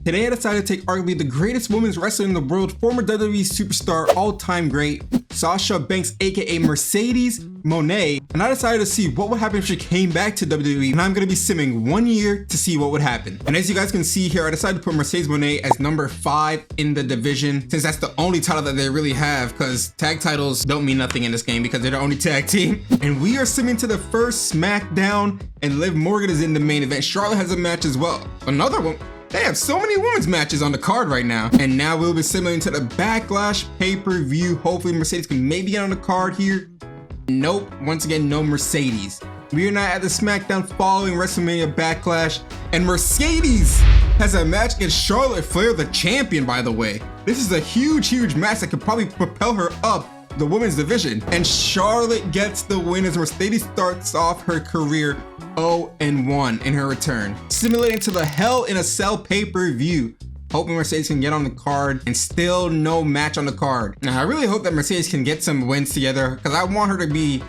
Today I decided to take arguably the greatest women's wrestler in the world, former WWE superstar, all-time great, Sasha Banks aka Mercedes Mone, and I decided to see what would happen if she came back to WWE, and I'm going to be simming 1 year to see what would happen. And as you guys can see here, I decided to put Mercedes Mone as number 5 in the division, since that's the only title that they really have, because tag titles don't mean nothing in this game because they're the only tag team. And we are simming to the first SmackDown, and Liv Morgan is in the main event. Charlotte has a match as well. Another one. They have so many women's matches on the card right now. And now we'll be simming to the Backlash pay-per-view. Hopefully Mercedes can maybe get on the card here. Nope, once again, no Mercedes. We are now at the SmackDown following WrestleMania Backlash, and Mercedes has a match against Charlotte Flair, the champion, by the way. This is a huge match that could probably propel her up the women's division. And Charlotte gets the win as Mercedes starts off her career 0-1 in her return, simulating to the Hell in a Cell pay-per-view. Hoping Mercedes can get on the card, and still no match on the card. Now I really hope that Mercedes can get some wins together, because I want her to be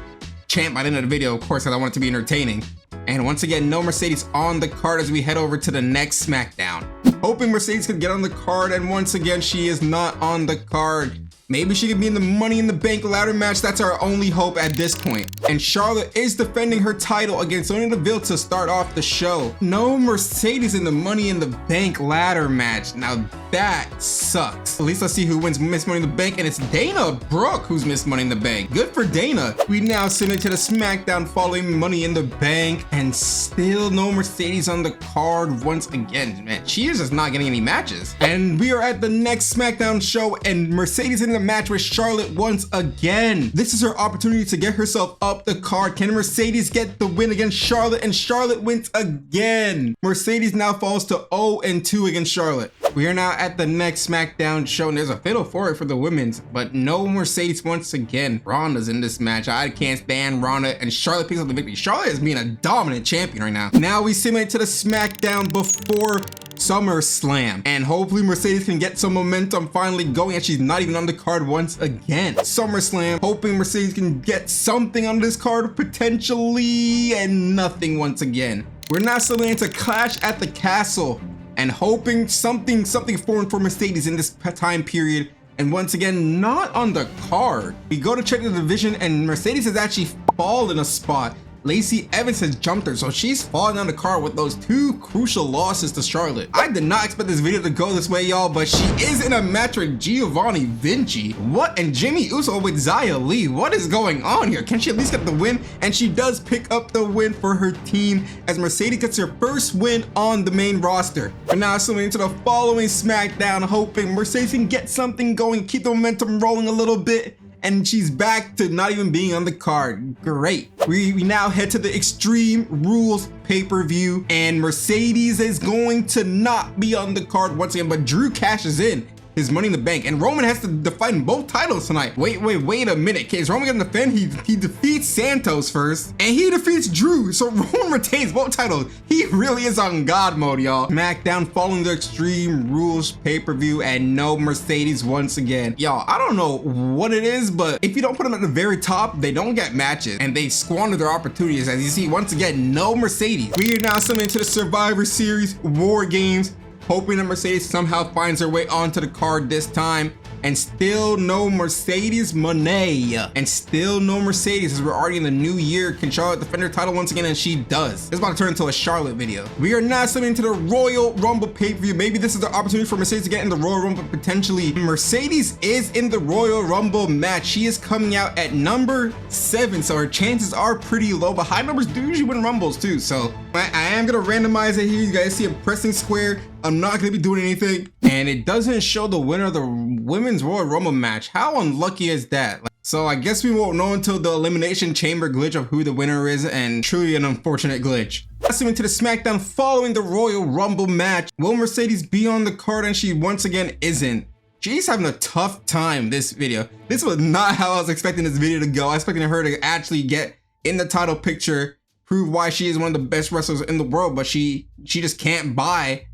champ by the end of the video, of course, because I want it to be entertaining. And once again, no Mercedes on the card as we head over to the next SmackDown. Hoping Mercedes can get on the card, and once again she is not on the card. Maybe she could be in the Money in the Bank ladder match. That's our only hope at this point. And Charlotte is defending her title against Sonya Deville to start off the show. No Mercedes in the Money in the Bank ladder match. Now that sucks. At least let's see who wins Miss Money in the Bank, and it's Dana Brooke who's Miss Money in the Bank. Good for Dana. We now send it to the SmackDown following Money in the Bank, and still no Mercedes on the card once again. Man, she is just not getting any matches. And we are at the next SmackDown show, and Mercedes in the match with Charlotte once again. This is her opportunity to get herself up the card. Can Mercedes get the win against Charlotte? And Charlotte wins again. Mercedes now falls to 0-2 against Charlotte. We are now at the next SmackDown show, and there's a fatal four-way for the women's, but no Mercedes once again. Ronda's in this match. I can't stand Ronda, and Charlotte picks up the victory. Charlotte is being a dominant champion right now. Now we simulate to the SmackDown before SummerSlam, and hopefully Mercedes can get some momentum finally going, and she's not even on the card once again. SummerSlam, hoping Mercedes can get something on this card potentially, and nothing once again. We're now simulating to Clash at the Castle, and hoping something foreign for Mercedes in this time period, and once again not on the card. We go to check the division, and Mercedes has actually fallen a spot. Lacey Evans has jumped her, so she's falling on the card with those 2 crucial losses to Charlotte. I did not expect this video to go this way, y'all, but she is in a match with Giovanni Vinci. What? And Jimmy Uso with Xia Li. What is going on here? Can she at least get the win? And she does pick up the win for her team as Mercedes gets her first win on the main roster. And now swimming into the following SmackDown, hoping Mercedes can get something going, keep the momentum rolling a little bit. And she's back to not even being on the card. Great. We now head to the Extreme Rules pay-per-view, and Mercedes is going to not be on the card once again, but Drew cashes in his Money in the Bank, and Roman has to defend both titles tonight. Wait a minute. Is Roman gonna defend? He defeats Santos first, and he defeats Drew, so Roman retains both titles. He really is on God mode, y'all. SmackDown following the Extreme Rules pay-per-view, and no Mercedes once again. Y'all, I don't know what it is, but if you don't put them at the very top, they don't get matches, and they squander their opportunities. As you see, once again, no Mercedes. We are now summoned into the Survivor Series War Games, hoping that Mercedes somehow finds her way onto the card this time, and still no Mercedes Mone, and still no Mercedes as we're already in the new year. Can Charlotte defend her title once again? And she does. It's about to turn into a Charlotte video. We are now summoning to the Royal Rumble pay-per-view. Maybe this is the opportunity for Mercedes to get in the Royal Rumble potentially. Mercedes is in the Royal Rumble match. She is coming out at number 7, so her chances are pretty low, but high numbers do usually win Rumbles too. So I am gonna randomize it here. You guys see I'm pressing square. I'm not gonna be doing anything, and it doesn't show the winner of the Women's Royal Rumble match. How unlucky is that? So I guess we won't know until the Elimination Chamber glitch of who the winner is, and truly an unfortunate glitch. Let's move into the SmackDown following the Royal Rumble match. Will Mercedes be on the card? And she once again isn't. She's having a tough time this video. This was not how I was expecting this video to go. I was expecting her to actually get in the title picture, prove why she is one of the best wrestlers in the world, but she just can't buy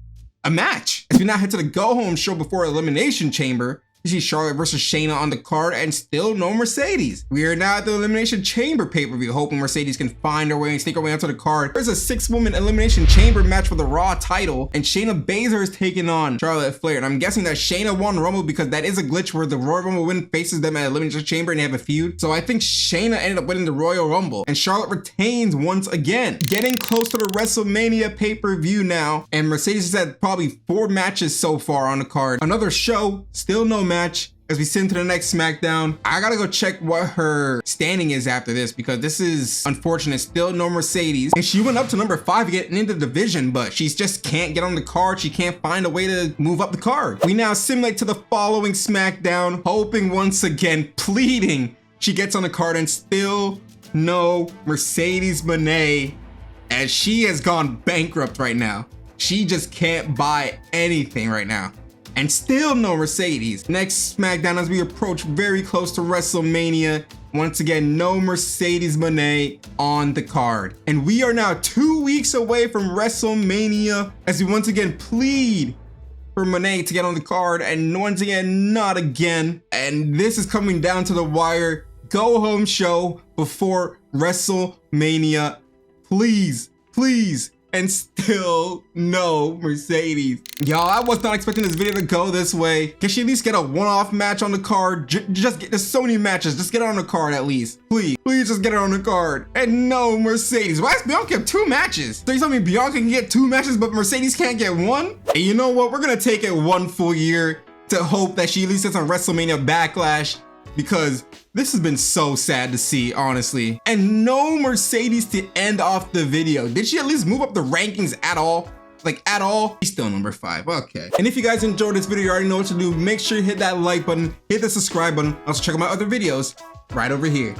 a match. As we now head to the go home show before Elimination Chamber, You see Charlotte versus Shayna on the card and still no Mercedes. We are now at the Elimination Chamber pay-per-view, hoping Mercedes can find her way and sneak her way onto the card. There's a 6-woman Elimination Chamber match for the Raw title, and Shayna Baszler is taking on Charlotte Flair. And I'm guessing that Shayna won Rumble because that is a glitch where the Royal Rumble win faces them at Elimination Chamber and they have a feud. So I think Shayna ended up winning the Royal Rumble, and Charlotte retains once again. Getting close to the WrestleMania pay-per-view now, and Mercedes has had probably 4 matches so far on the card. Another show, still no match. As we send into the next SmackDown, I gotta go check what her standing is after this because this is unfortunate. Still no Mercedes. And she went up to number 5 getting into the division, but she just can't get on the card. She can't find a way to move up the card. We now simulate to the following SmackDown, hoping once again, pleading she gets on the card, and still no Mercedes Mone, as she has gone bankrupt right now. She just can't buy anything right now. And still no Mercedes. Next SmackDown, as we approach very close to WrestleMania, once again, no Mercedes Mone on the card. And we are now 2 weeks away from WrestleMania, as we once again plead for Mone to get on the card, and once again, not again. And this is coming down to the wire. Go home show before WrestleMania. Please, please. And still no Mercedes. Y'all, I was not expecting this video to go this way. Can she at least get a one-off match on the card? Just get, there's so many matches. Just get her on the card at least. Please, please just get her on the card. And no Mercedes. Why does Bianca have 2 matches? So you tell me Bianca can get 2 matches, but Mercedes can't get 1? And you know what? We're gonna take it 1 full year to hope that she at least gets on WrestleMania Backlash, because this has been so sad to see, honestly. And no Mercedes to end off the video. Did she at least move up the rankings at all? Like, at all? She's still number 5, okay. And if you guys enjoyed this video, you already know what to do. Make sure you hit that like button, hit the subscribe button. Also check out my other videos right over here.